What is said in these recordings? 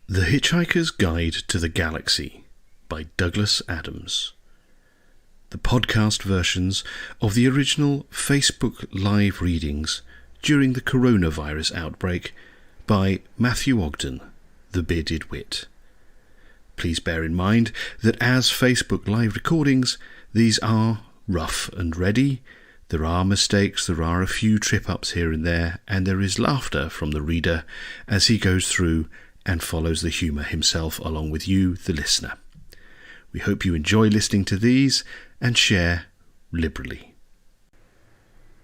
The Hitchhiker's Guide to the Galaxy by Douglas Adams. The podcast versions of the original Facebook live readings during the coronavirus outbreak by Matthew Ogden, the Bearded Wit. Please bear in mind that as Facebook live recordings, these are rough and ready. There are mistakes, there are a few trip-ups here and there, and there is laughter from the reader as he goes through and follows the humour himself along with you, the listener. We hope you enjoy listening to these and share liberally.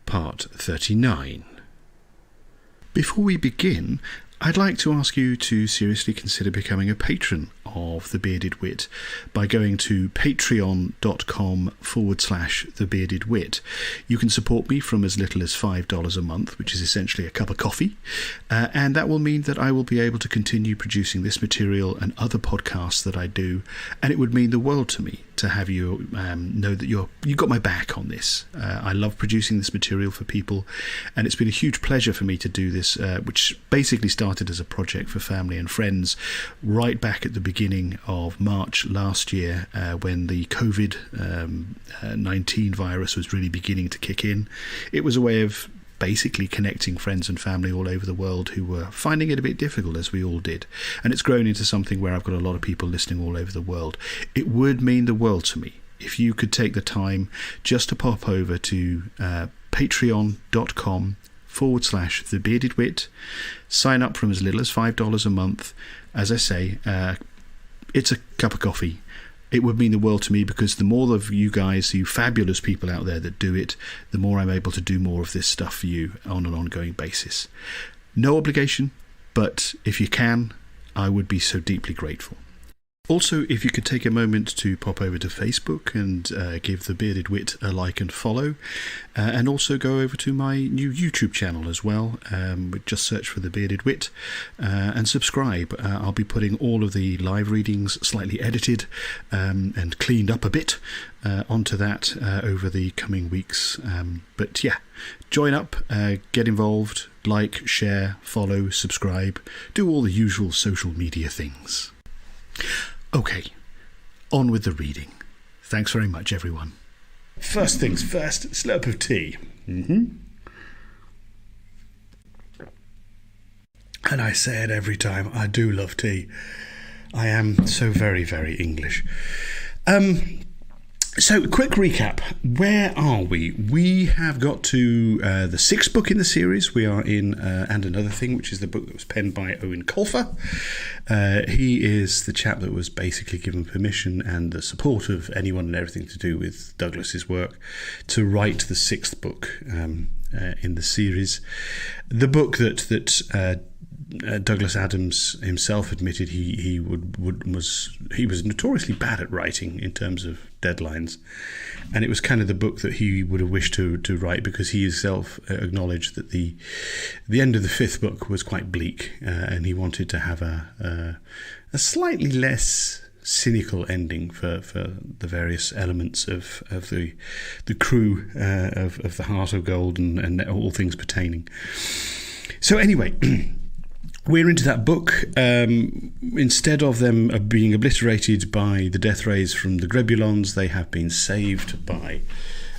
Part 39. Before we begin, I'd like to ask you to seriously consider becoming a patron of The Bearded Wit by going to patreon.com/The Bearded Wit. You can support me from as little as $5 a month, which is essentially a cup of coffee, and that will mean that I will be able to continue producing this material and other podcasts that I do, and it would mean the world to me to have you know that you've got my back on this. I love producing this material for people, and it's been a huge pleasure for me to do this, which basically started as a project for family and friends right back at the beginning of March last year, when the COVID-19 virus was really beginning to kick in. It was a way of basically connecting friends and family all over the world who were finding it a bit difficult, as we all did. And it's grown into something where I've got a lot of people listening all over the world. It would mean the world to me if you could take the time just to pop over to patreon.com/The Bearded Wit, sign up from as little as $5 a month. As I say, it's a cup of coffee. It would mean the world to me, because the more of you guys, you fabulous people out there that do it, the more I'm able to do more of this stuff for you on an ongoing basis. No obligation, but if you can, I would be so deeply grateful. Also, if you could take a moment to pop over to Facebook and give The Bearded Wit a like and follow, and also go over to my new YouTube channel as well. Just search for The Bearded Wit and subscribe. I'll be putting all of the live readings, slightly edited and cleaned up a bit, onto that over the coming weeks. But yeah, join up, get involved, like, share, follow, subscribe, do all the usual social media things. Okay, on with the reading. Thanks very much, everyone. First things first, slurp of tea. And I say it every time, I do love tea. I am so very, very English. So, quick recap. Where are we? We have got to the sixth book in the series. We are in And Another Thing, which is the book that was penned by Owen Colfer. He is the chap that was basically given permission and the support of anyone and everything to do with Douglas's work to write the sixth book in the series. The book that Douglas Adams himself admitted he was notoriously bad at writing in terms of deadlines, and it was kind of the book that he would have wished to write, because he himself acknowledged that the end of the fifth book was quite bleak, and he wanted to have a slightly less cynical ending for the various elements of the crew of the Heart of Gold and all things pertaining. So anyway. We're into that book. Instead of them being obliterated by the death rays from the Grebulons, they have been saved by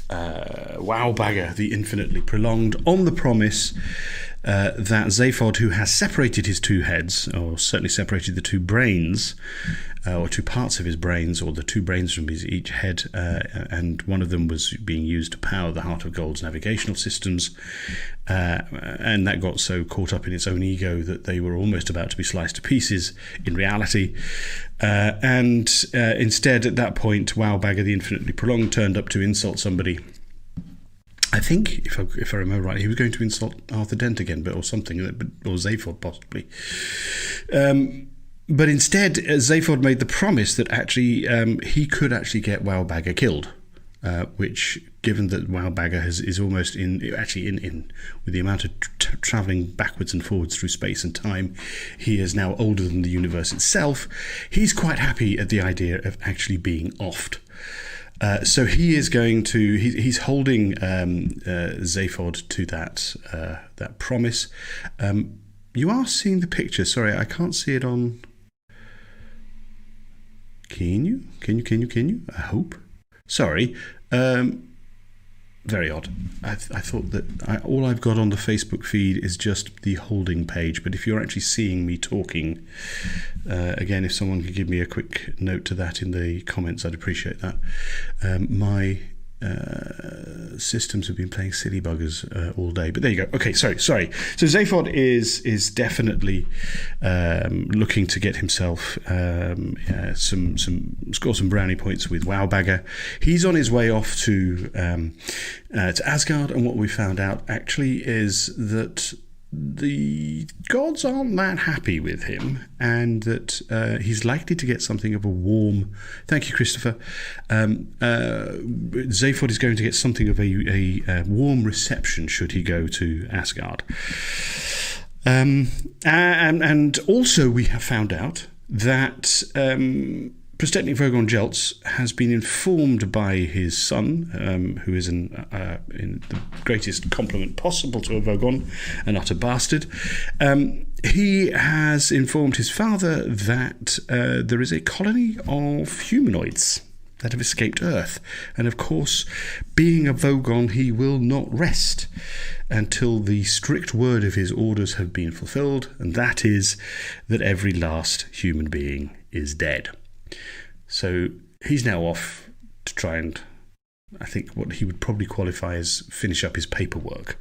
Wowbagger the Infinitely Prolonged, on the promise that Zaphod, who has separated his two heads, or certainly separated the two brains, or two parts of his brains, or the two brains from each head, and one of them was being used to power the Heart of Gold's navigational systems, and that got so caught up in its own ego that they were almost about to be sliced to pieces in reality. And instead, at that point, Wowbagger the Infinitely Prolonged turned up to insult somebody. I think, if I remember right, he was going to insult Arthur Dent again, or something, or Zaphod possibly. But instead, Zaphod made the promise that actually he could actually get Wowbagger killed, which, given that Wowbagger is almost in with the amount of travelling backwards and forwards through space and time, he is now older than the universe itself. He's quite happy at the idea of actually being offed. So he is going to. He's holding Zaphod to that promise. You are seeing the picture. Sorry, I can't see it on Can you? I hope. Sorry. Very odd. I thought that all I've got on the Facebook feed is just the holding page, but if you're actually seeing me talking, again, if someone could give me a quick note to that in the comments, I'd appreciate that. My systems have been playing silly buggers all day, but there you go. Okay, sorry. So Zaphod is definitely looking to get himself score some brownie points with Wowbagger. He's on his way off to Asgard, and what we found out actually is that the gods aren't that happy with him, and that he's likely to get something of a warm... Thank you, Christopher. Zaphod is going to get something of a warm reception should he go to Asgard. And also we have found out that Prostetnic Vogon Jeltz has been informed by his son, who is in the greatest compliment possible to a Vogon, an utter bastard. He has informed his father that there is a colony of humanoids that have escaped Earth. And of course, being a Vogon, he will not rest until the strict word of his orders have been fulfilled, and that is that every last human being is dead. So he's now off to try and, I think, what he would probably qualify as finish up his paperwork.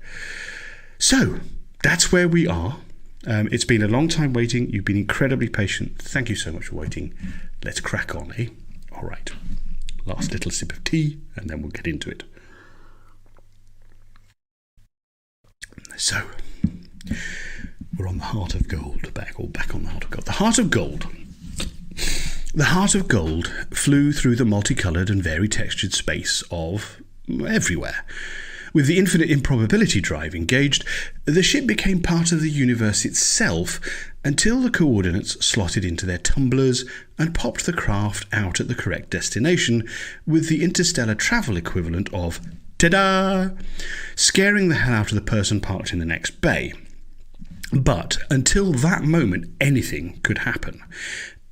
So that's where we are. It's been a long time waiting. You've been incredibly patient. Thank you so much for waiting. Let's crack on, eh? All right. Last little sip of tea, and then we'll get into it. So, we're on the Heart of Gold. Back on the Heart of Gold. The Heart of Gold. The Heart of Gold flew through the multicoloured and vari-textured space of everywhere. With the infinite improbability drive engaged, the ship became part of the universe itself until the coordinates slotted into their tumblers and popped the craft out at the correct destination with the interstellar travel equivalent of ta-da! Scaring the hell out of the person parked in the next bay. But until that moment, anything could happen,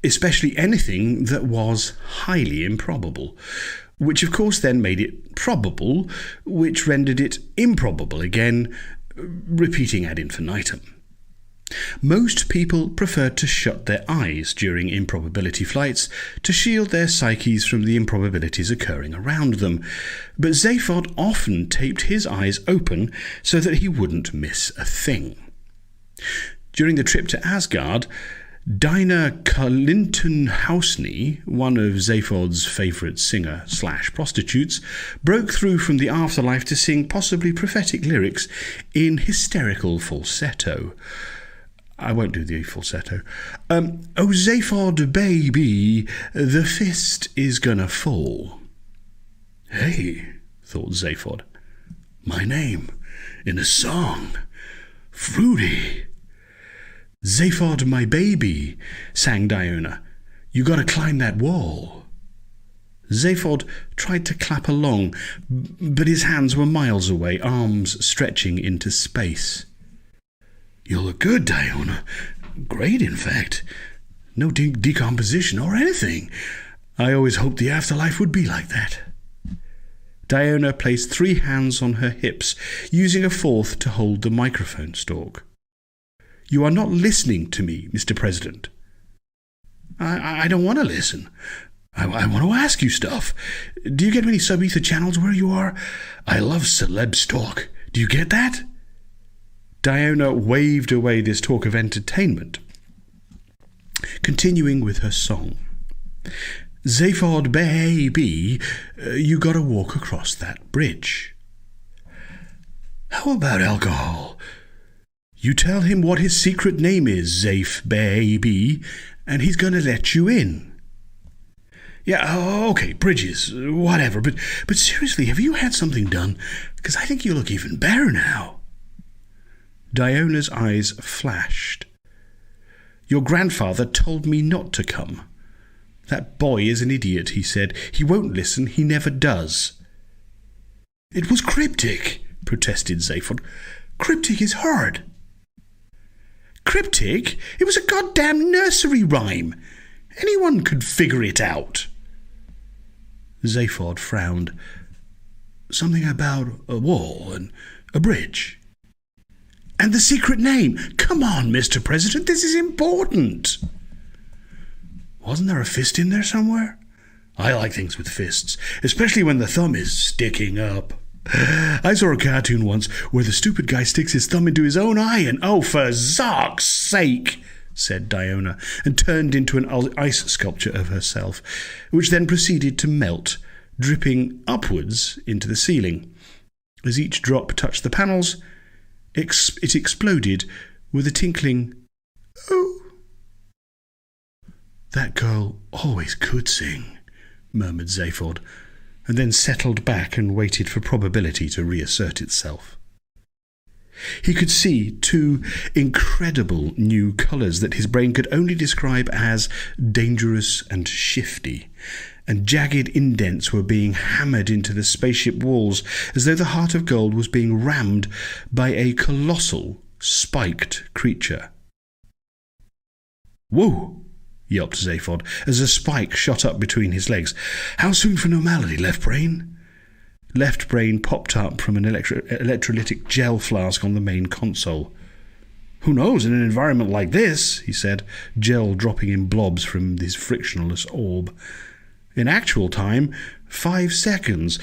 especially anything that was highly improbable, which of course then made it probable, which rendered it improbable again, repeating ad infinitum. Most people preferred to shut their eyes during improbability flights to shield their psyches from the improbabilities occurring around them, but Zaphod often taped his eyes open so that he wouldn't miss a thing. During the trip to Asgard, Dinah Carlinton-Housney, one of Zaphod's favourite singer/prostitutes, broke through from the afterlife to sing possibly prophetic lyrics in hysterical falsetto. I won't do the falsetto. Oh, Zaphod, baby, the fist is gonna fall. Hey, thought Zaphod, my name in a song. Fruity. Zaphod, my baby, sang Diona. You gotta climb that wall. Zaphod tried to clap along, but his hands were miles away, arms stretching into space. You look good, Diona. Great, in fact. No decomposition or anything. I always hoped the afterlife would be like that. Diona placed 3 hands on her hips, using a 4th to hold the microphone stalk. You are not listening to me, Mr. President. I don't want to listen. I want to ask you stuff. Do you get many sub-ether channels where you are? I love celeb talk. Do you get that? Diona waved away this talk of entertainment, continuing with her song. Zaphod, baby, you gotta walk across that bridge. How about alcohol? You tell him what his secret name is, Zaph, baby, and he's gonna let you in. Yeah, okay, bridges, whatever, but seriously, have you had something done? Because I think you look even better now. Diona's eyes flashed. Your grandfather told me not to come. That boy is an idiot, he said. He won't listen, he never does. It was cryptic, protested Zaphod. Cryptic is hard. Cryptic? It was a goddamn nursery rhyme. Anyone could figure it out. Zaphod frowned. Something about a wall and a bridge. And the secret name. Come on, Mr. President, this is important. Wasn't there a fist in there somewhere? I like things with fists, especially when the thumb is sticking up. I saw a cartoon once where the stupid guy sticks his thumb into his own eye and, oh, for Zark's sake, said Diona, and turned into an ice sculpture of herself, which then proceeded to melt, dripping upwards into the ceiling. As each drop touched the panels, it exploded with a tinkling, "Oh." That girl always could sing, murmured Zaphod, and then settled back and waited for probability to reassert itself. He could see two incredible new colours that his brain could only describe as dangerous and shifty, and jagged indents were being hammered into the spaceship walls as though the heart of gold was being rammed by a colossal, spiked creature. "Whoa!" yelped Zaphod, as a spike shot up between his legs. "How soon for normality, Left Brain?" Left Brain popped up from an electrolytic gel flask on the main console. "Who knows, in an environment like this," he said, gel dropping in blobs from his frictionless orb. "In actual time, 5 seconds,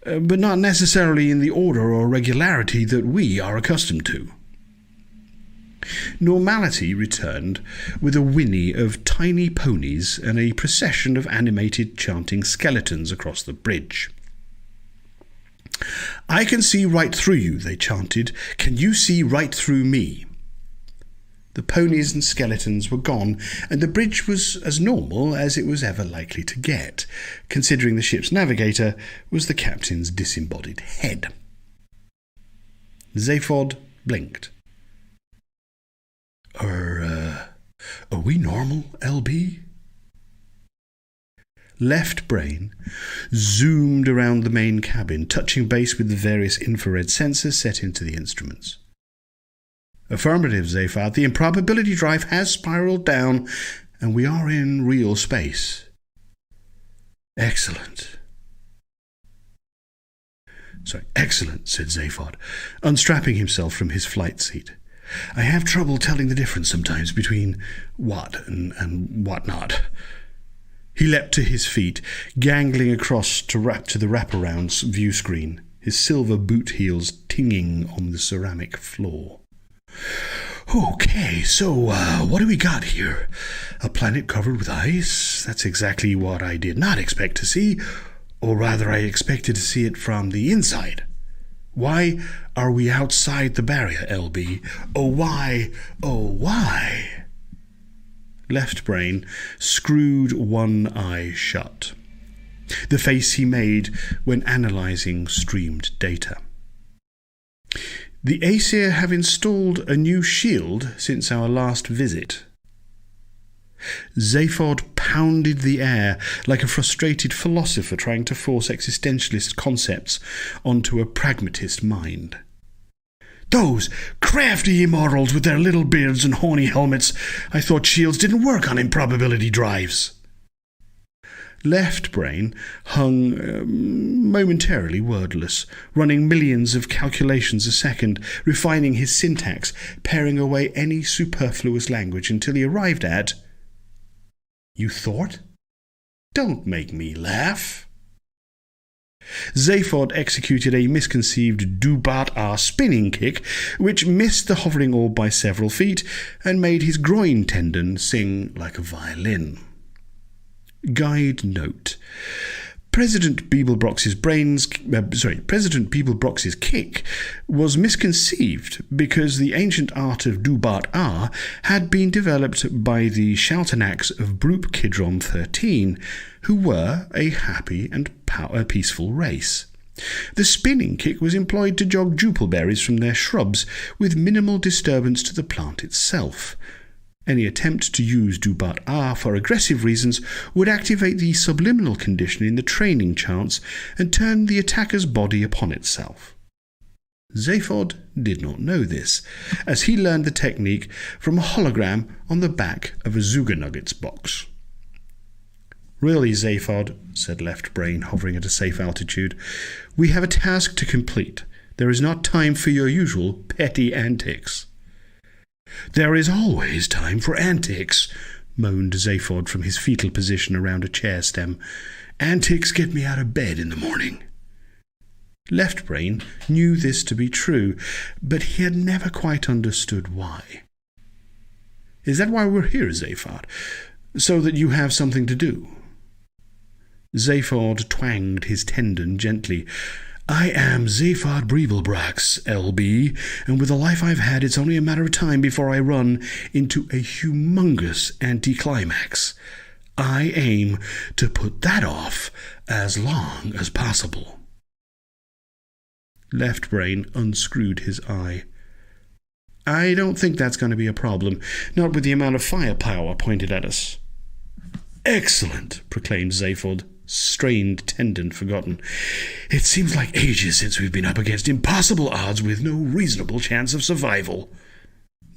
but not necessarily in the order or regularity that we are accustomed to." Normality returned with a whinny of tiny ponies and a procession of animated chanting skeletons across the bridge. "I can see right through you," they chanted. "Can you see right through me?" The ponies and skeletons were gone, and the bridge was as normal as it was ever likely to get, considering the ship's navigator was the captain's disembodied head. Zaphod blinked. Are we normal, LB? Left Brain zoomed around the main cabin, touching base with the various infrared sensors set into the instruments. "Affirmative, Zaphod. The improbability drive has spiraled down, and we are in real space." Excellent, said Zaphod, unstrapping himself from his flight seat. "I have trouble telling the difference sometimes between what and what not." He leapt to his feet, gangling across to the wraparound view screen, his silver boot heels tinging on the ceramic floor. "Okay, so what do we got here? A planet covered with ice? That's exactly what I did not expect to see, or rather I expected to see it from the inside. Why are we outside the barrier, LB? Oh, why? Oh, why?" Left Brain screwed one eye shut, the face he made when analysing streamed data. "The Aesir have installed a new shield since our last visit." Zaphod pounded the air like a frustrated philosopher trying to force existentialist concepts onto a pragmatist mind. "Those crafty immortals with their little beards and horny helmets. I thought shields didn't work on improbability drives." Left Brain hung momentarily wordless, running millions of calculations a second, refining his syntax, paring away any superfluous language until he arrived at, "You thought? Don't make me laugh." Zaphod executed a misconceived Dubat-R spinning kick, which missed the hovering orb by several feet and made his groin tendon sing like a violin. Guide note: President Beeblebrox's kick was misconceived because the ancient art of Dubat-R had been developed by the Shaltanaks of Broop Kidron 13, who were a happy and peaceful race. The spinning kick was employed to jog jupilberries from their shrubs with minimal disturbance to the plant itself. Any attempt to use Dubat-R for aggressive reasons would activate the subliminal condition in the training chants and turn the attacker's body upon itself. Zaphod did not know this, as he learned the technique from a hologram on the back of a Zuga Nuggets box. Really, Zaphod, said Left Brain, hovering at a safe altitude, we have a task to complete. There is not time for your usual petty antics. There is always time for antics, moaned Zaphod from his fetal position around a chair stem. Antics get me out of bed in the morning. Left Brain knew this to be true, but he had never quite understood why. Is that why we're here, Zaphod? So that you have something to do? Zaphod twanged his tendon gently. I am Zaphod Breeblebrax, LB, and with the life I've had, it's only a matter of time before I run into a humongous anticlimax. I aim to put that off as long as possible. Left Brain unscrewed his eye. I don't think that's going to be a problem, not with the amount of firepower pointed at us. Excellent, proclaimed Zaphod, strained tendon forgotten. It seems like ages since we've been up against impossible odds with no reasonable chance of survival.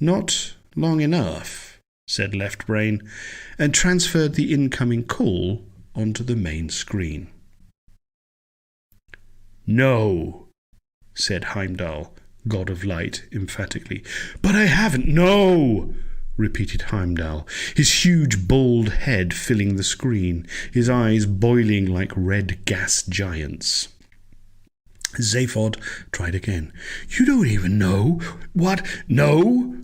Not long enough, said Left Brain, and transferred the incoming call onto the main screen. No, said Heimdall, god of light, emphatically. But I haven't. No, repeated Heimdall, his huge bald head filling the screen, his eyes boiling like red gas giants. Zaphod tried again. You don't even know what? No.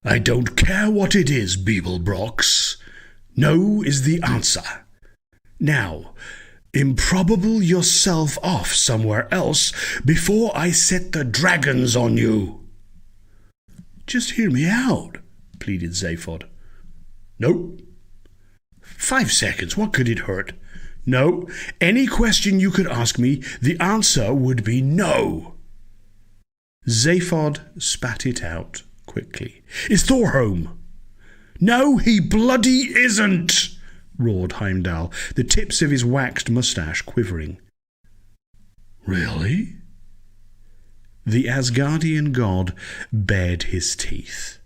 I don't care what it is, Beeblebrox. No is the answer. Now, improbable yourself off somewhere else before I set the dragons on you. Just hear me out, pleaded Zaphod. Nope. 5 seconds, what could it hurt? No. Any question you could ask me, the answer would be no. Zaphod spat it out quickly. Is Thor home? No, he bloody isn't, roared Heimdall, the tips of his waxed moustache quivering. Really? The Asgardian god bared his teeth.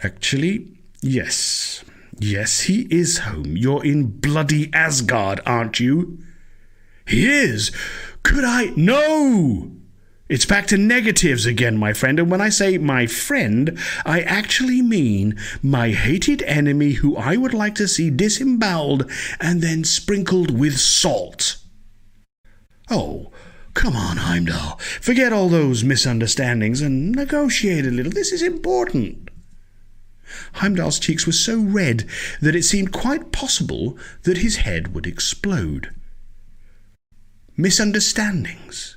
Actually, yes. Yes, he is home. You're in bloody Asgard, aren't you? He is. Could I? No! It's back to negatives again, my friend, and when I say my friend, I actually mean my hated enemy who I would like to see disemboweled and then sprinkled with salt. Oh, come on, Heimdall. Forget all those misunderstandings and negotiate a little. This is important. Heimdall's cheeks were so red that it seemed quite possible that his head would explode. Misunderstandings.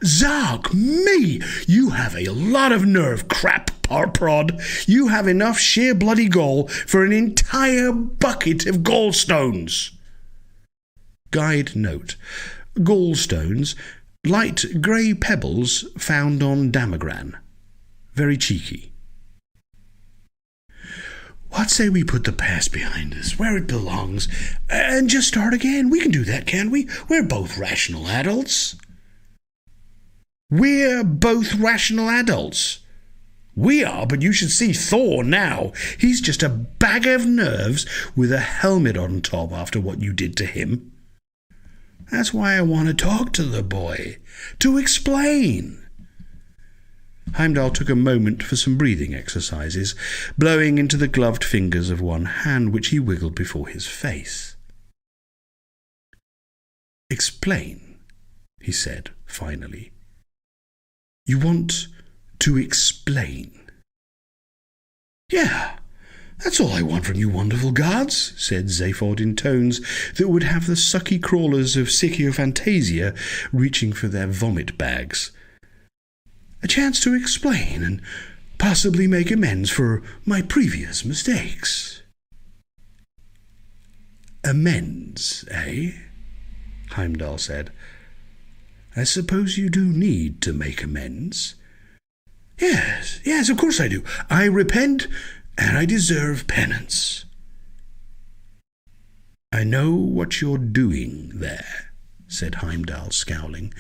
Zark, me! You have a lot of nerve, crap, parprod. You have enough sheer bloody gall for an entire bucket of gallstones. Guide note. Gallstones, light grey pebbles found on Damagran. Very cheeky. What say we put the past behind us, where it belongs, and just start again? We can do that, can't we? We're both rational adults. We're both rational adults. We are, but you should see Thor now. He's just a bag of nerves with a helmet on top after what you did to him. That's why I want to talk to the boy, to explain. Heimdall took a moment for some breathing exercises, blowing into the gloved fingers of one hand which he wiggled before his face. Explain, he said finally. You want to explain? Yeah, that's all I want from you wonderful gods, said Zaphod in tones that would have the sucky crawlers of Sycophantasia reaching for their vomit bags. A chance to explain and possibly make amends for my previous mistakes. Amends, eh? Heimdall said. I suppose you do need to make amends. Yes, of course I do. I repent, and I deserve penance. I know what you're doing there, said Heimdall, scowling.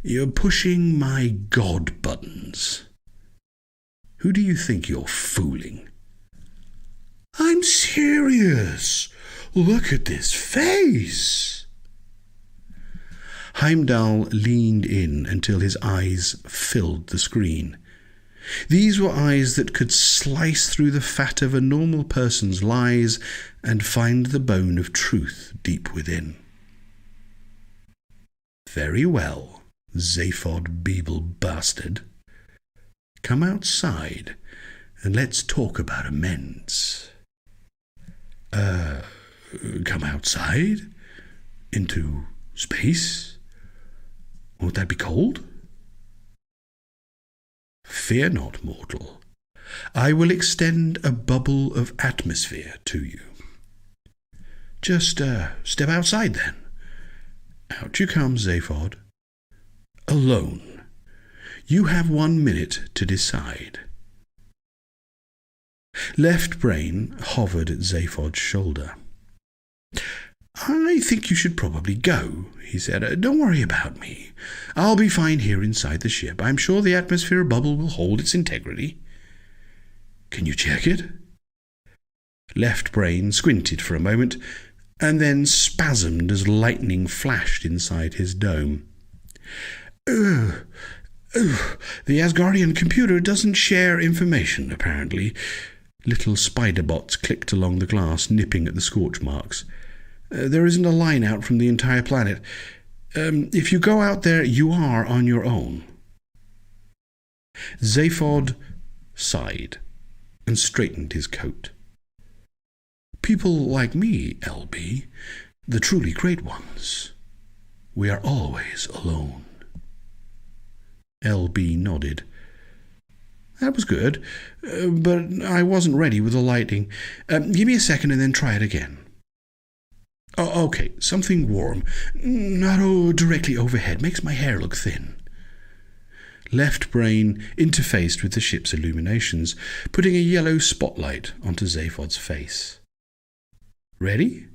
You're pushing my god buttons. Who do you think you're fooling?" "I'm serious. Look at this face." Heimdall leaned in until his eyes filled the screen. These were eyes that could slice through the fat of a normal person's lies and find the bone of truth deep within. "Very well, Zaphod Beeble bastard. Come outside and let's talk about amends." Come outside? Into space? Won't that be cold?" "Fear not, mortal. I will extend a bubble of atmosphere to you. Just step outside then." Out you come, Zaphod. "Alone. You have 1 minute to decide." Left Brain hovered at Zaphod's shoulder. "I think you should probably go," he said. "Don't worry about me. I'll be fine here inside the ship. I'm sure the atmosphere bubble will hold its integrity." "Can you check it?" Left Brain squinted for a moment, and then spasmed as lightning flashed inside his dome. The Asgardian computer doesn't share information, apparently." Little spider bots clicked along the glass, nipping at the scorch marks. "There isn't a line out from the entire planet. If you go out there, you are on your own." Zaphod sighed and straightened his coat. "People like me, LB, the truly great ones, we are always alone." LB nodded. "That was good, but I wasn't ready with the lighting. Give me a second and then try it again." "Oh, okay, something warm. Not directly overhead. Makes my hair look thin." Left Brain interfaced with the ship's illuminations, putting a yellow spotlight onto Zaphod's face. "Ready?"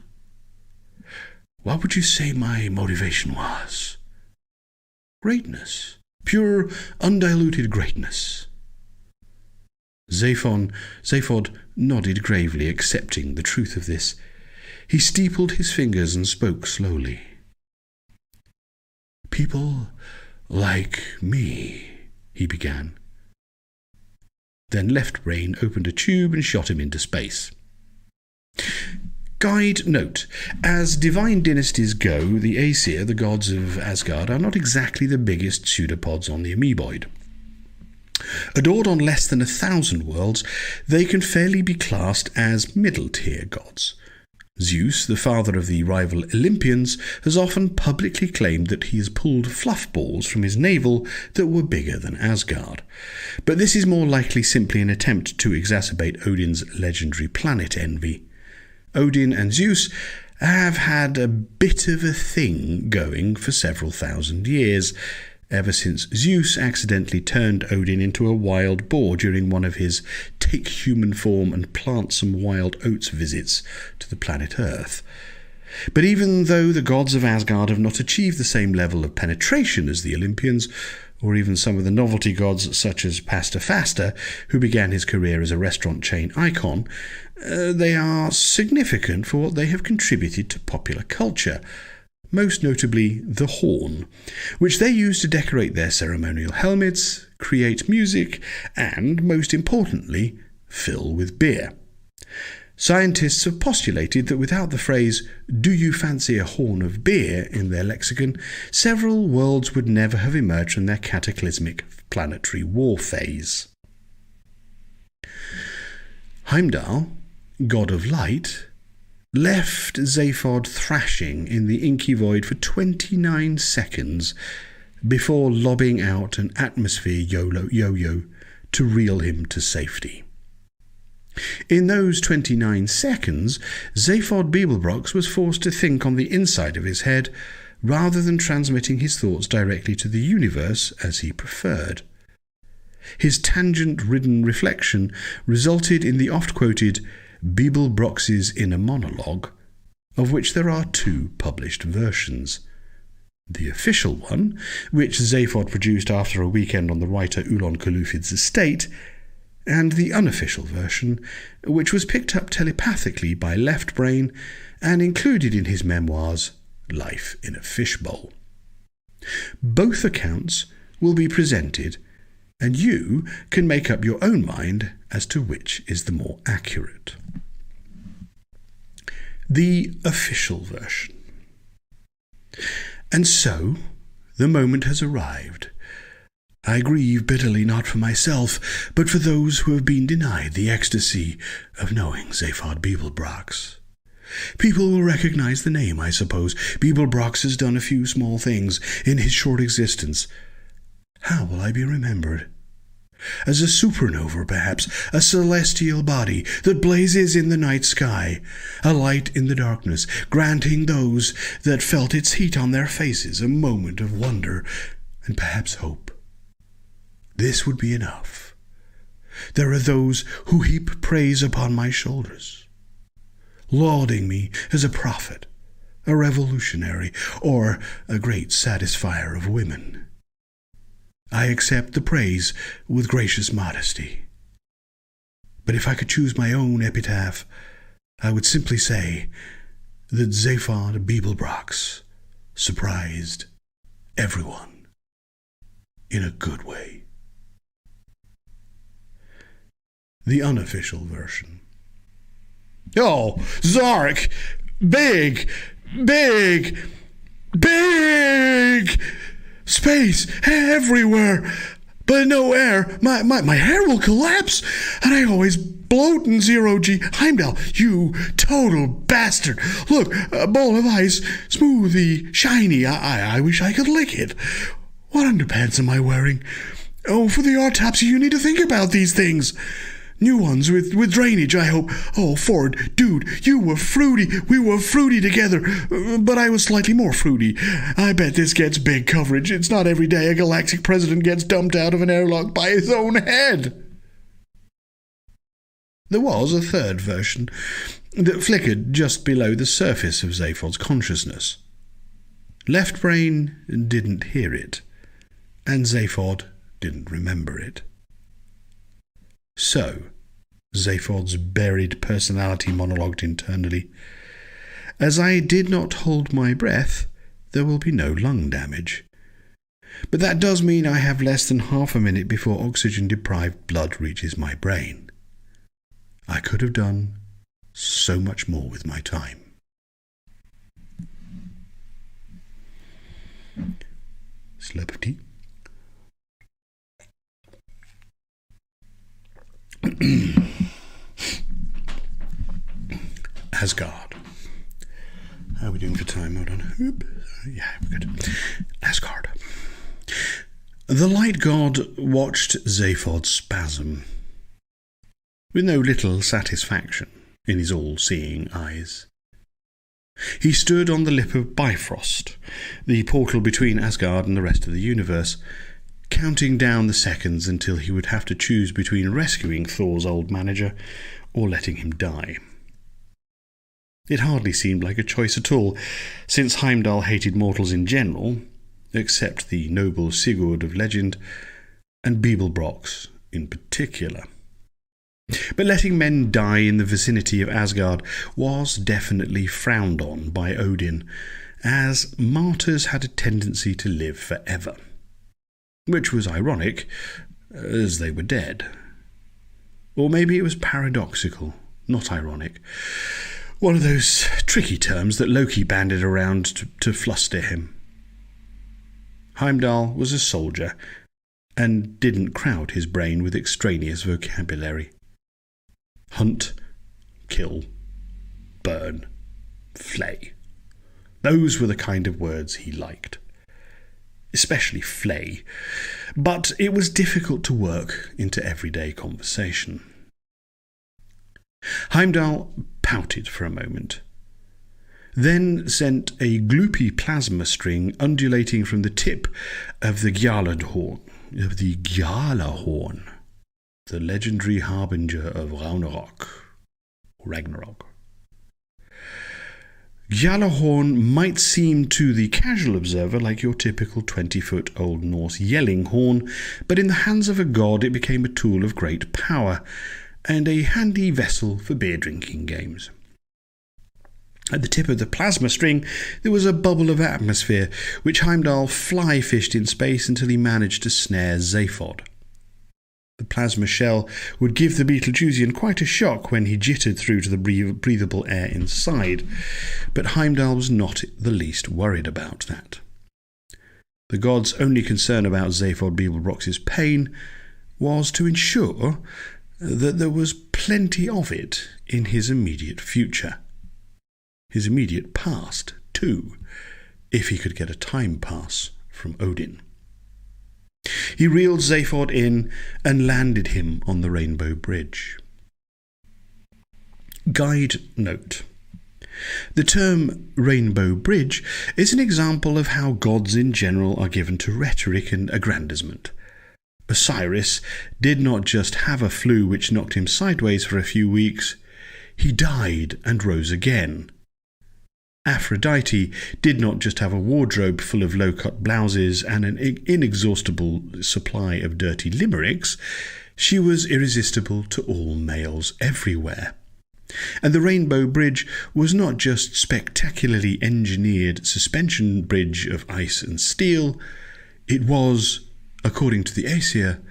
"What would you say my motivation was?" "Greatness. Pure, undiluted greatness." Zaphod nodded gravely, accepting the truth of this. He steepled his fingers and spoke slowly. "People like me," he began. Then Left Brain opened a tube and shot him into space. Guide note: as divine dynasties go, the Aesir, the gods of Asgard, are not exactly the biggest pseudopods on the amoeboid. Adored on less than 1,000 worlds, they can fairly be classed as middle-tier gods. Zeus, the father of the rival Olympians, has often publicly claimed that he has pulled fluff balls from his navel that were bigger than Asgard. But this is more likely simply an attempt to exacerbate Odin's legendary planet envy. Odin and Zeus have had a bit of a thing going for several thousand years, ever since Zeus accidentally turned Odin into a wild boar during one of his take human form and plant some wild oats visits to the planet Earth. But even though the gods of Asgard have not achieved the same level of penetration as the Olympians, or even some of the novelty gods such as Pasta Fasta, who began his career as a restaurant chain icon, they are significant for what they have contributed to popular culture, most notably the horn, which they use to decorate their ceremonial helmets, create music, and, most importantly, fill with beer. Scientists have postulated that without the phrase, "Do you fancy a horn of beer?" in their lexicon, several worlds would never have emerged from their cataclysmic planetary war phase. Heimdall, god of light, left Zaphod thrashing in the inky void for 29 seconds before lobbing out an atmosphere yo-yo to reel him to safety. In those 29 seconds, Zaphod Beeblebrox was forced to think on the inside of his head rather than transmitting his thoughts directly to the universe as he preferred. His tangent-ridden reflection resulted in the oft-quoted Beeblebrox's inner monologue, of which there are 2 published versions. The official one, which Zaphod produced after a weekend on the writer Ulon Kalufid's estate, and the unofficial version, which was picked up telepathically by Left Brain and included in his memoirs, Life in a Fishbowl. Both accounts will be presented, and you can make up your own mind as to which is the more accurate. The official version. And so, the moment has arrived. I grieve bitterly not for myself, but for those who have been denied the ecstasy of knowing Zaphod Beeblebrox. People will recognize the name, I suppose. Beeblebrox has done a few small things in his short existence. How will I be remembered? As a supernova, perhaps, a celestial body that blazes in the night sky, a light in the darkness, granting those that felt its heat on their faces a moment of wonder and perhaps hope. This would be enough. There are those who heap praise upon my shoulders, lauding me as a prophet, a revolutionary, or a great satisfier of women. I accept the praise with gracious modesty. But if I could choose my own epitaph, I would simply say that Zaphod Beeblebrox surprised everyone in a good way. The unofficial version. Oh, Zark! Big! Space everywhere, but no air. My hair will collapse, and I always bloat in zero-G. Heimdall, you total bastard. Look, a bowl of ice, smoothie, shiny. I wish I could lick it. What underpants am I wearing? Oh, for the autopsy, you need to think about these things. New ones with drainage, I hope. Oh, Ford, dude, you were fruity. We were fruity together, but I was slightly more fruity. I bet this gets big coverage. It's not every day a galactic president gets dumped out of an airlock by his own head. There was a third version that flickered just below the surface of Zaphod's consciousness. Left Brain didn't hear it, and Zaphod didn't remember it. So, Zaphod's buried personality monologued internally. As I did not hold my breath, there will be no lung damage. But that does mean I have less than half a minute before oxygen-deprived blood reaches my brain. I could have done so much more with my time. Slurp of tea. Asgard. How are we doing for time? Hold on. Yeah, we're good. Asgard. The light god watched Zaphod spasm, with no little satisfaction in his all-seeing eyes. He stood on the lip of Bifrost, the portal between Asgard and the rest of the universe, counting down the seconds until he would have to choose between rescuing Thor's old manager or letting him die. It hardly seemed like a choice at all, since Heimdall hated mortals in general, except the noble Sigurd of legend, and Beeblebrox in particular. But letting men die in the vicinity of Asgard was definitely frowned on by Odin, as martyrs had a tendency to live forever. Which was ironic, as they were dead. Or maybe it was paradoxical, not ironic. One of those tricky terms that Loki banded around to fluster him. Heimdall was a soldier, and didn't crowd his brain with extraneous vocabulary. Hunt, kill, burn, flay. Those were the kind of words he liked. Especially flay, but it was difficult to work into everyday conversation. Heimdall pouted for a moment, then sent a gloopy plasma string undulating from the tip of the Gjallarhorn, the legendary harbinger of Ragnarok. Gjallarhorn might seem to the casual observer like your typical 20-foot Old Norse yelling horn, but in the hands of a god it became a tool of great power, and a handy vessel for beer-drinking games. At the tip of the plasma string there was a bubble of atmosphere, which Heimdall fly-fished in space until he managed to snare Zaphod. The plasma shell would give the Beetlejuicean quite a shock when he jittered through to the breathable air inside, but Heimdall was not the least worried about that. The god's only concern about Zaphod Beeblebrox's pain was to ensure that there was plenty of it in his immediate future. His immediate past, too, if he could get a time pass from Odin. He reeled Zaphod in and landed him on the Rainbow Bridge. Guide note. The term Rainbow Bridge is an example of how gods in general are given to rhetoric and aggrandizement. Osiris did not just have a flu which knocked him sideways for a few weeks, he died and rose again. Aphrodite did not just have a wardrobe full of low-cut blouses and an inexhaustible supply of dirty limericks, she was irresistible to all males everywhere. And the Rainbow Bridge was not just spectacularly engineered suspension bridge of ice and steel, it was, according to the Aesir,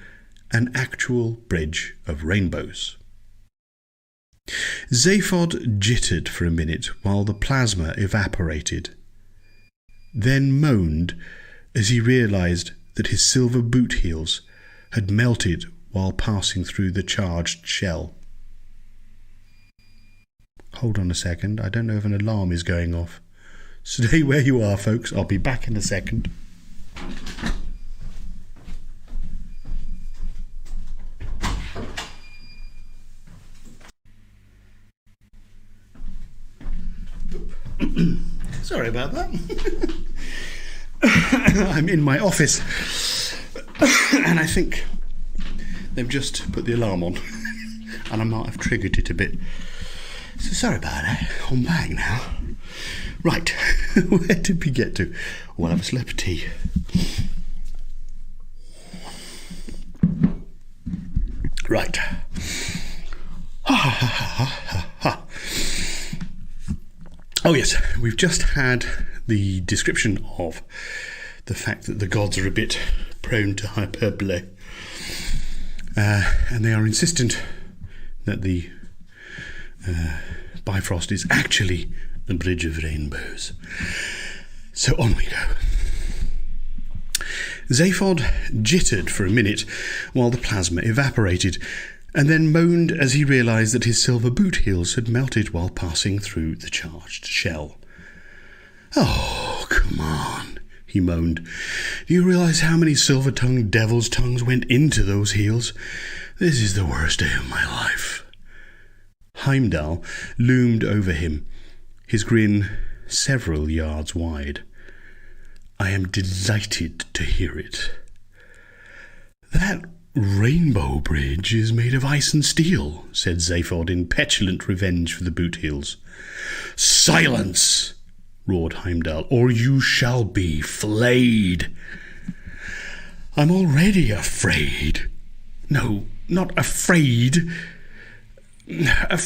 an actual bridge of rainbows. Zaphod jittered for a minute while the plasma evaporated, then moaned as he realized that his silver boot heels had melted while passing through the charged shell. Hold on a second, I don't know if an alarm is going off. Stay where you are, folks, I'll be back in a second. Sorry about that. I'm in my office and I think they've just put the alarm on and I might have triggered it a bit. So sorry about that. I'm back now. Right, where did we get to? We'll have a slip of tea. Right. Oh yes, we've just had the description of the fact that the gods are a bit prone to hyperbole. And they are insistent that the Bifrost is actually the Bridge of Rainbows. So on we go. Zaphod jittered for a minute while the plasma evaporated, and then moaned as he realized that his silver boot heels had melted while passing through the charged shell. "Oh, come on," he moaned. "Do you realize how many silver-tongued devil's tongues went into those heels? This is the worst day of my life." Heimdall loomed over him, his grin several yards wide. "I am delighted to hear it. That Rainbow Bridge is made of ice and steel," said Zaphod in petulant revenge for the boot heels. "Silence!" roared Heimdall, "or you shall be flayed." "I'm already afraid." "No, not afraid. Not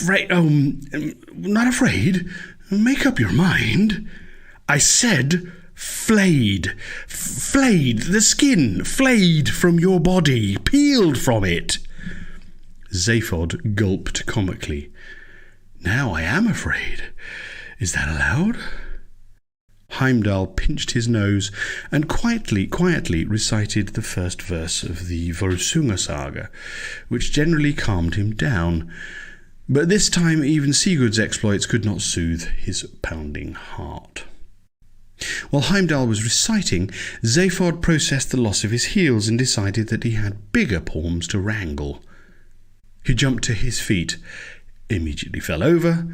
afraid. Make up your mind." "I said flayed. Flayed. The skin flayed from your body. Peeled from it." Zaphod gulped comically. "Now I am afraid. Is that allowed?" Heimdall pinched his nose and quietly recited the first verse of the Volsunga saga, which generally calmed him down. But this time even Sigurd's exploits could not soothe his pounding heart. While Heimdall was reciting, Zaphod processed the loss of his heels and decided that he had bigger palms to wrangle. He jumped to his feet, immediately fell over,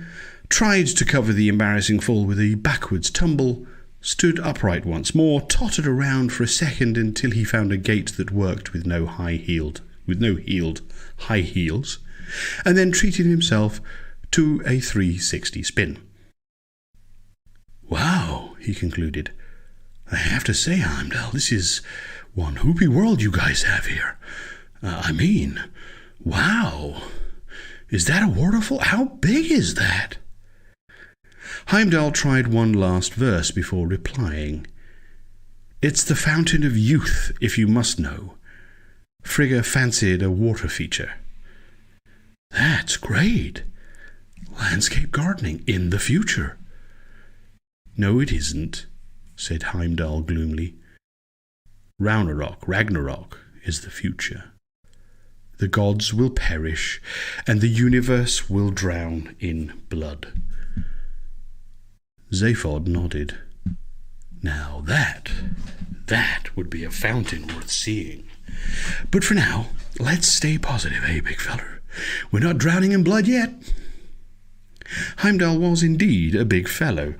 tried to cover the embarrassing fall with a backwards tumble, stood upright once more, tottered around for a second until he found a gait that worked with no heeled high heels, and then treated himself to a 360 spin. Wow, he concluded. I have to say, Heimdall, this is one hoopy world you guys have here. Wow. Is that a waterfall? How big is that? Heimdall tried one last verse before replying. It's the Fountain of Youth, if you must know. Frigga fancied a water feature. That's great. Landscape gardening in the future. No, it isn't, said Heimdall gloomily. Ragnarok is the future. The gods will perish, and the universe will drown in blood. Zaphod nodded. Now that would be a fountain worth seeing. But for now, let's stay positive, big feller? We're not drowning in blood yet. Heimdall was indeed a big fellow,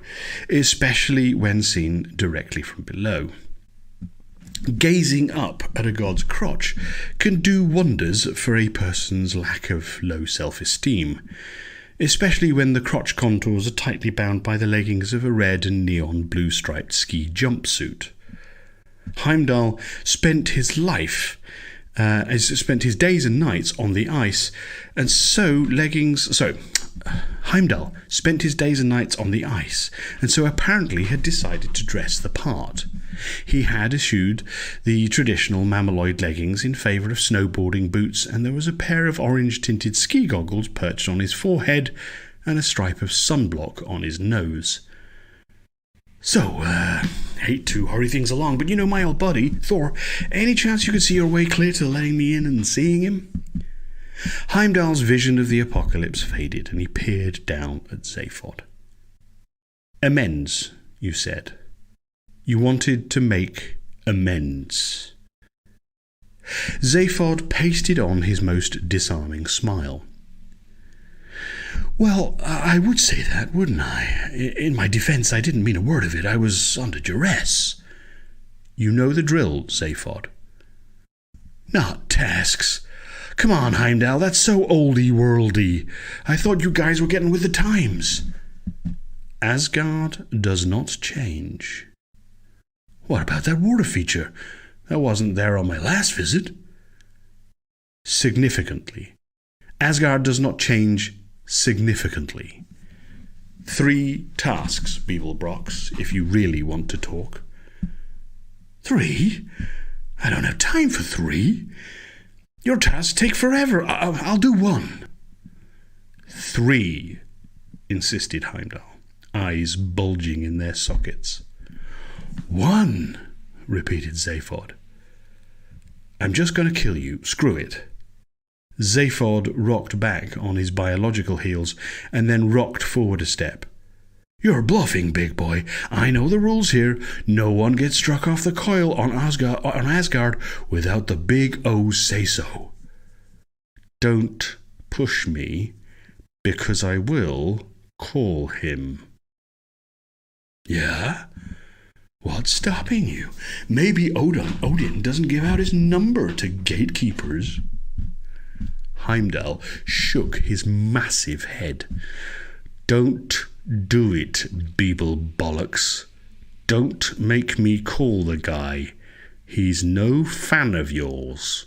especially when seen directly from below. Gazing up at a god's crotch can do wonders for a person's lack of low self-esteem, especially when the crotch contours are tightly bound by the leggings of a red and neon blue striped ski jumpsuit. Heimdall spent his days and nights on the ice, and Heimdall spent his days and nights on the ice, and so apparently had decided to dress the part. He had eschewed the traditional mammaloid leggings in favour of snowboarding boots, and there was a pair of orange-tinted ski goggles perched on his forehead and a stripe of sunblock on his nose. So, hate to hurry things along, but you know my old buddy, Thor, any chance you could see your way clear to letting me in and seeing him? Heimdall's vision of the apocalypse faded, and he peered down at Zaphod. Amends, you said. You wanted to make amends. Zaphod pasted on his most disarming smile. Well, I would say that, wouldn't I? In my defence, I didn't mean a word of it. I was under duress. You know the drill, Zaphod. Not tasks. Come on, Heimdall, that's so oldie-worldy. I thought you guys were getting with the times. Asgard does not change. What about that water feature? That wasn't there on my last visit. Significantly. Asgard does not change significantly. 3 tasks, Beeblebrox, if you really want to talk. 3? I don't have time for 3. Your tasks take forever. I'll do 1. 3, insisted Heimdall, eyes bulging in their sockets. 1, repeated Zaphod. I'm just going to kill you. Screw it. Zaphod rocked back on his biological heels and then rocked forward a step. You're bluffing, big boy. I know the rules here. No one gets struck off the coil on Asgard without the big O say-so. Don't push me, because I will call him. Yeah? What's stopping you? Maybe Odin doesn't give out his number to gatekeepers. Heimdall shook his massive head. Don't do it, Beeble bollocks. Don't make me call the guy. He's no fan of yours.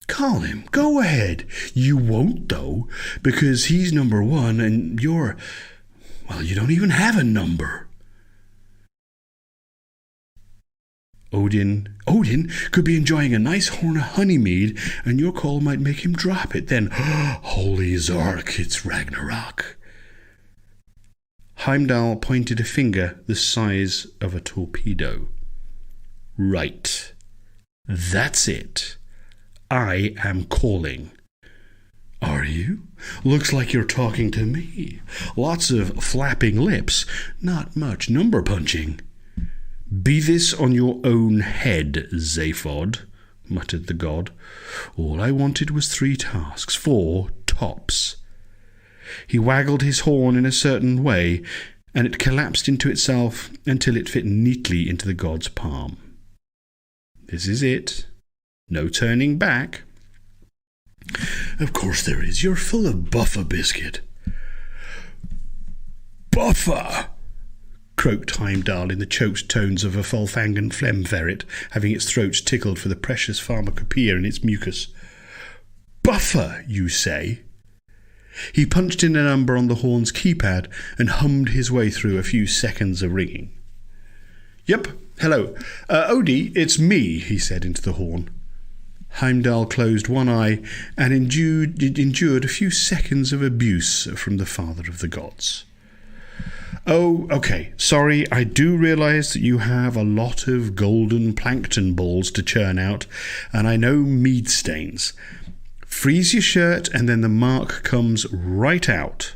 Call him. Go ahead. You won't, though, because he's number 1 and you don't even have a number. Odin could be enjoying a nice horn of honeymead, and your call might make him drop it. Then, holy Zark, it's Ragnarok. Heimdall pointed a finger the size of a torpedo. Right. That's it. I am calling. Are you? Looks like you're talking to me. Lots of flapping lips, not much number punching. Be this on your own head, Zaphod, muttered the god. All I wanted was 3 tasks, 4 tops. He waggled his horn in a certain way, and it collapsed into itself until it fit neatly into the god's palm. This is it. No turning back. Of course there is. You're full of buffer biscuit. Buffer! croaked Heimdall in the choked tones of a Volfangen phlegm ferret having its throat tickled for the precious pharmacopoeia in its mucus. Buffer, you say? He punched in a number on the horn's keypad and hummed his way through a few seconds of ringing. Yep, hello. Odie, it's me, he said into the horn. Heimdall closed one eye and endured a few seconds of abuse from the father of the gods. Oh, okay, sorry, I do realise that you have a lot of golden plankton balls to churn out, and I know mead stains. Freeze your shirt and then the mark comes right out.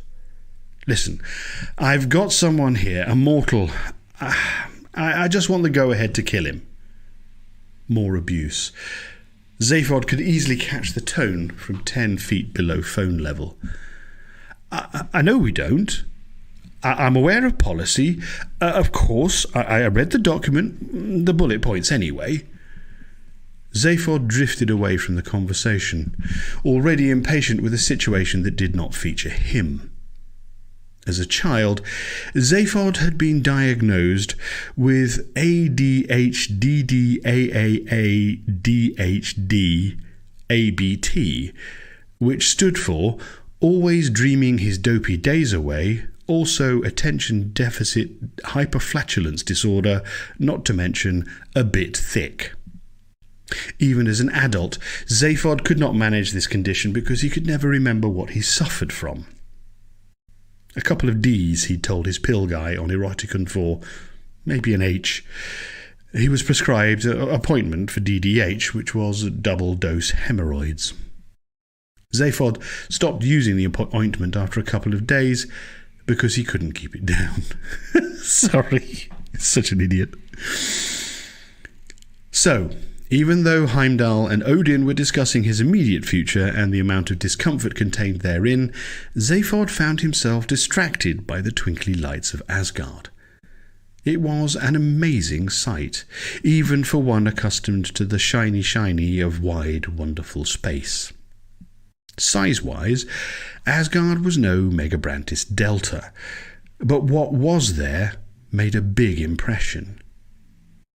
Listen, I've got someone here, a mortal. I just want the go-ahead to kill him. More abuse. Zaphod could easily catch the tone from 10 feet below phone level. I know we don't. I'm aware of policy. Of course, I read the document, the bullet points anyway. Zaphod drifted away from the conversation, already impatient with a situation that did not feature him. As a child, Zaphod had been diagnosed with ADHDDAAADHD-ABT, which stood for Always Dreaming His Dopey Days Away, also Attention Deficit Hyperflatulence Disorder, not to mention a bit thick. Even as an adult, Zaphod could not manage this condition because he could never remember what he suffered from. A couple of D's, he'd told his pill guy on Eroticon for, maybe an H. He was prescribed an appointment for DDH, which was double-dose hemorrhoids. Zaphod stopped using the ointment after a couple of days because he couldn't keep it down. Sorry, such an idiot. So, even though Heimdall and Odin were discussing his immediate future and the amount of discomfort contained therein, Zaphod found himself distracted by the twinkly lights of Asgard. It was an amazing sight, even for one accustomed to the shiny of wide, wonderful space. Size-wise, Asgard was no Megabrantis Delta, but what was there made a big impression.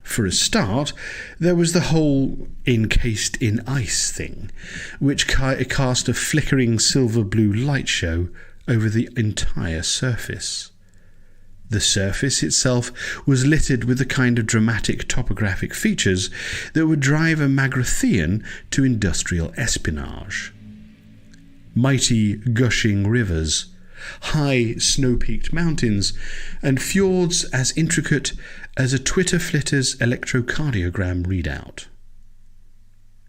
For a start, there was the whole encased in ice thing, which cast a flickering silver-blue light show over the entire surface. The surface itself was littered with the kind of dramatic topographic features that would drive a Magrathian to industrial espionage. Mighty gushing rivers, high snow-peaked mountains, and fjords as intricate as a Twitter flitter's electrocardiogram readout.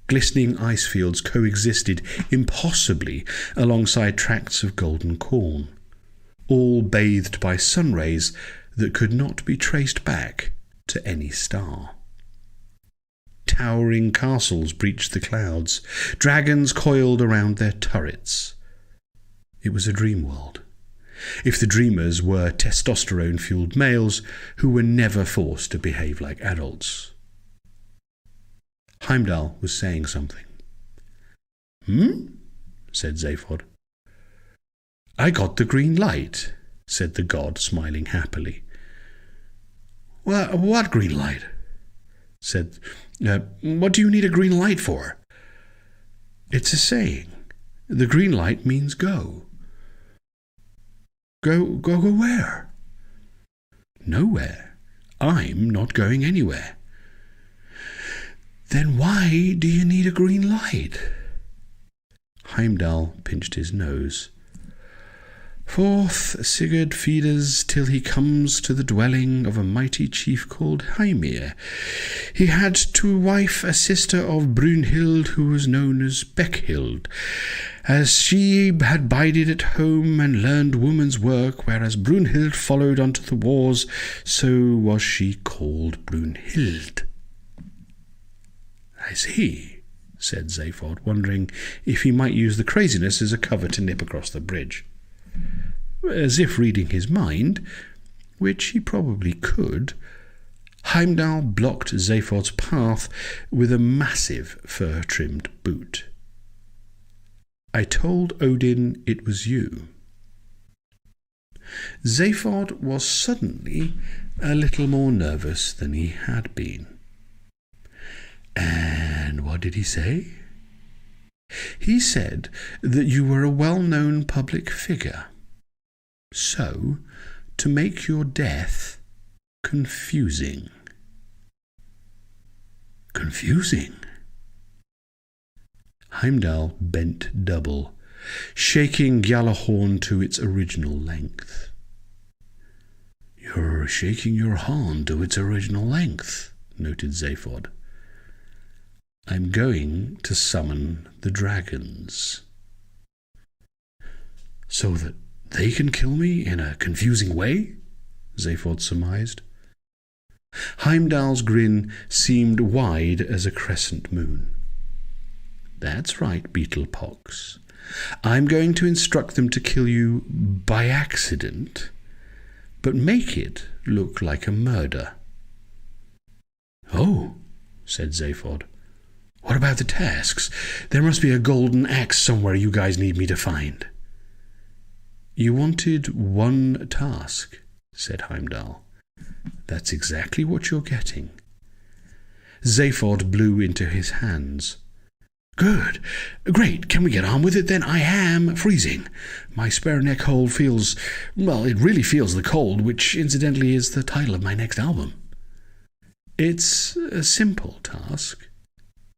Glistening ice fields coexisted impossibly alongside tracts of golden corn, all bathed by sun rays that could not be traced back to any star. Towering castles breached the clouds, dragons coiled around their turrets. It was a dream world, if the dreamers were testosterone-fueled males who were never forced to behave like adults. Heimdall was saying something. Said Zaphod. I got the green light, said the god, smiling happily. What green light? Said, what do you need a green light for? It's a saying. The green light means go. Go where? Nowhere. I'm not going anywhere. Then why do you need a green light? Heimdall pinched his nose. Forth Sigurd feeders till he comes to the dwelling of a mighty chief called Heimir. He had to wife a sister of Brunhild who was known as Beckhild, as she had bided at home and learned woman's work, whereas Brunhild followed unto the wars, so was she called Brunhild. I see, said Zaphod, wondering if he might use the craziness as a cover to nip across the bridge. As if reading his mind, which he probably could, Heimdall blocked Zaphod's path with a massive fur-trimmed boot. I told Odin it was you. Zaphod was suddenly a little more nervous than he had been. And what did he say? He said that you were a well-known public figure. So, to make your death confusing. Confusing? Heimdall bent double, shaking Gjallarhorn to its original length. You're shaking your horn to its original length, noted Zaphod. I'm going to summon the dragons. So that they can kill me in a confusing way? Zaphod surmised. Heimdall's grin seemed wide as a crescent moon. That's right, Beetlepox. I'm going to instruct them to kill you by accident, but make it look like a murder. Oh, said Zaphod. What about the tasks? There must be a golden axe somewhere you guys need me to find. You wanted one task, said Heimdall. That's exactly what you're getting. Zaphod blew into his hands. Good. Great. Can we get on with it then? I am freezing. My spare neck hole feels, well, it really feels the cold, which incidentally is the title of my next album. It's a simple task,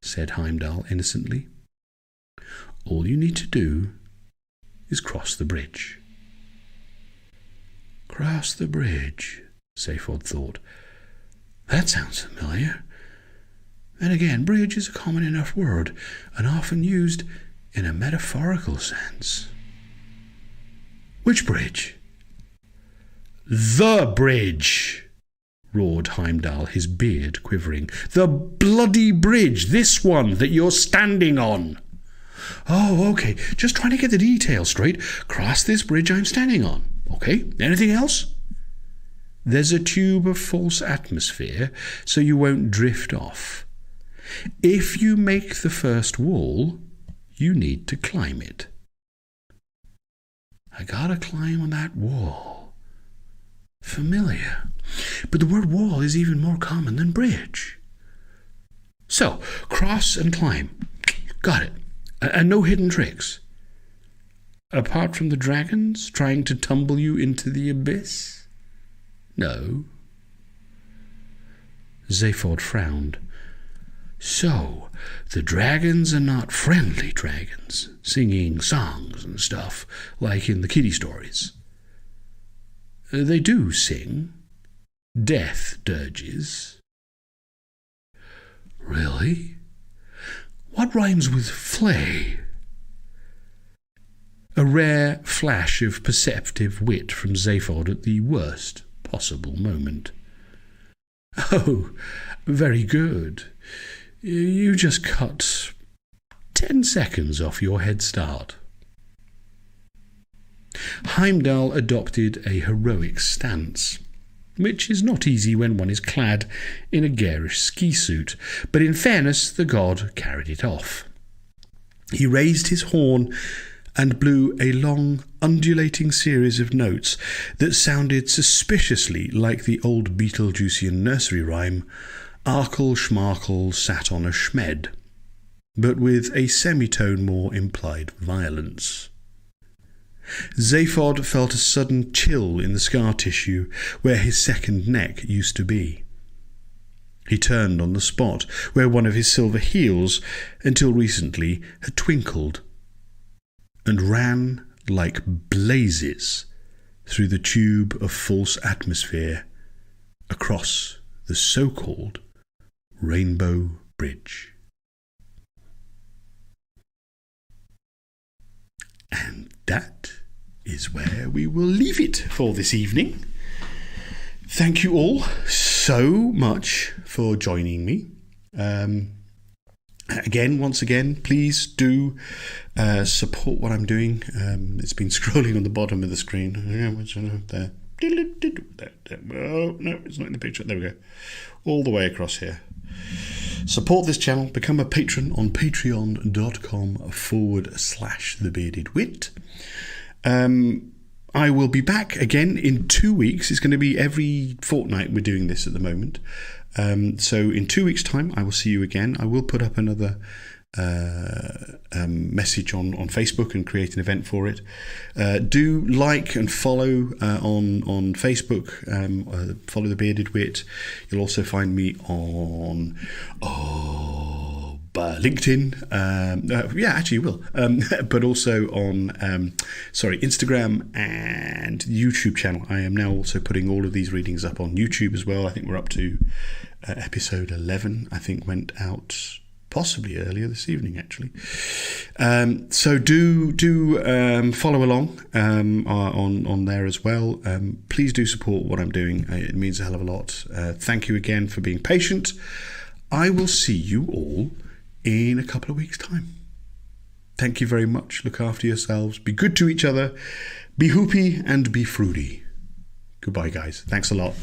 said Heimdall innocently. All you need to do is cross the bridge. Cross the bridge, Zaphod thought. That sounds familiar. And again, bridge is a common enough word, and often used in a metaphorical sense. Which bridge? The bridge, roared Heimdall, his beard quivering. The bloody bridge, this one that you're standing on. Oh, okay, just trying to get the details straight. Cross this bridge I'm standing on. Okay, anything else? There's a tube of false atmosphere, so you won't drift off. If you make the first wall, you need to climb it. I gotta climb on that wall. Familiar. But the word wall is even more common than bridge. So, cross and climb. Got it. And no hidden tricks. Apart from the dragons trying to tumble you into the abyss? No. Zaphod frowned. So, the dragons are not friendly dragons, singing songs and stuff, like in the kiddie stories. They do sing death dirges. Really? What rhymes with flay? A rare flash of perceptive wit from Zaphod at the worst possible moment. Oh, very good. You just cut 10 seconds off your head start. Heimdall adopted a heroic stance, which is not easy when one is clad in a garish ski suit, but in fairness the god carried it off. He raised his horn and blew a long, undulating series of notes that sounded suspiciously like the old Beetlejuicean nursery rhyme, Arkle Schmarkle sat on a schmed, but with a semitone more implied violence. Zaphod felt a sudden chill in the scar tissue where his second neck used to be. He turned on the spot where one of his silver heels, until recently, had twinkled, and ran like blazes through the tube of false atmosphere across the so-called Rainbow Bridge. And that is where we will leave it for this evening. Thank you all so much for joining me. Once again, please do support what I'm doing. It's been scrolling on the bottom of the screen. There. Oh, no, it's not in the picture. There we go. All the way across here. Support this channel. Become a patron on patreon.com/thebeardedwit. I will be back again in 2 weeks. It's going to be every fortnight we're doing this at the moment. So in 2 weeks' time, I will see you again. I will put up another message on Facebook and create an event for it. Do like and follow on Facebook. Follow the Bearded Wit. You'll also find me on LinkedIn. Yeah, actually you will. But also on Instagram and YouTube channel. I am now also putting all of these readings up on YouTube as well. I think we're up to episode 11. I think went out possibly earlier this evening, actually. So do follow along on there as well. Please do support what I'm doing. It means a hell of a lot. Thank you again for being patient. I will see you all in a couple of weeks' time. Thank you very much. Look after yourselves. Be good to each other. Be hoopy and be fruity. Goodbye, guys. Thanks a lot.